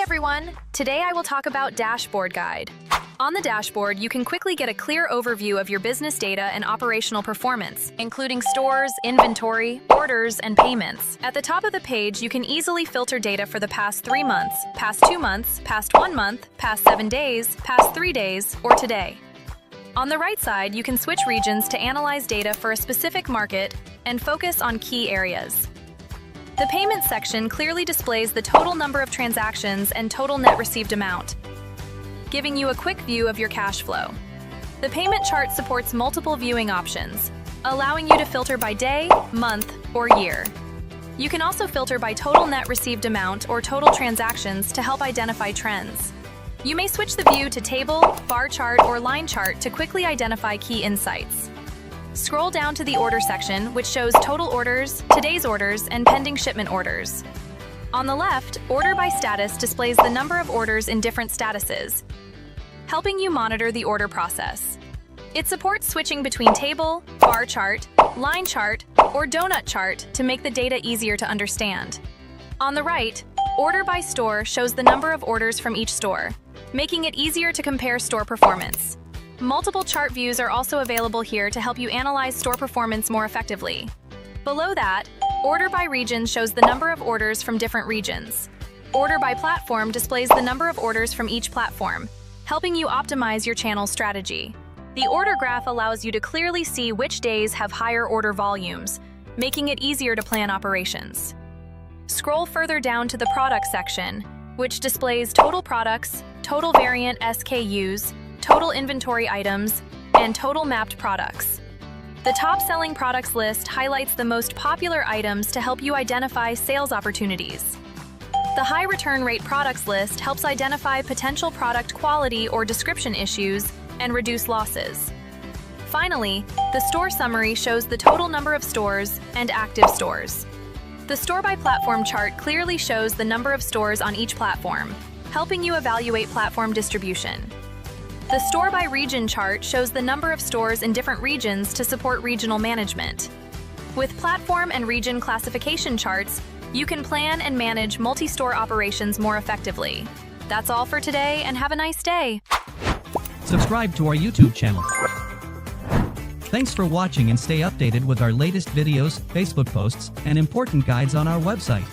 everyone! Today I will talk about Dashboard Guide. On the dashboard, you can quickly get a clear overview of your business data and operational performance, including stores, inventory, orders, and payments. At the top of the page, you can easily filter data for the past 3 months, past 2 months, past 1 month, past 7 days, past 3 days, or today. On the right side, you can switch regions to analyze data for a specific market and focus on key areas. The payment section clearly displays the total number of transactions and total net received amount, giving you a quick view of your cash flow. The payment chart supports multiple viewing options, allowing you to filter by day, month, or year. You can also filter by total net received amount or total transactions to help identify trends. You may switch the view to table, bar chart, or line chart to quickly identify key insights. Scroll down to the order section, which shows total orders, today's orders, and pending shipment orders. On the left, order by status displays the number of orders in different statuses, helping you monitor the order process. It supports switching between table, bar chart, line chart, or donut chart to make the data easier to understand. On the right, order by store shows the number of orders from each store, making it easier to compare store performance. Multiple chart views are also available here to help you analyze store performance more effectively. Below that, order by region shows the number of orders from different regions. Order by platform displays the number of orders from each platform, helping you optimize your channel strategy. The order graph allows you to clearly see which days have higher order volumes, making it easier to plan operations. Scroll further down to the product section, which displays total products, total variant SKUs, total inventory items, and total mapped products. The top-selling products list highlights the most popular items to help you identify sales opportunities. The high return rate products list helps identify potential product quality or description issues and reduce losses. Finally, the store summary shows the total number of stores and active stores. The store by platform chart clearly shows the number of stores on each platform, helping you evaluate platform distribution. The store by region chart shows the number of stores in different regions to support regional management. With platform and region classification charts, you can plan and manage multi-store operations more effectively. That's all for today, and have a nice day. Subscribe to our YouTube channel. Thanks for watching, and stay updated with our latest videos, Facebook posts, and important guides on our website.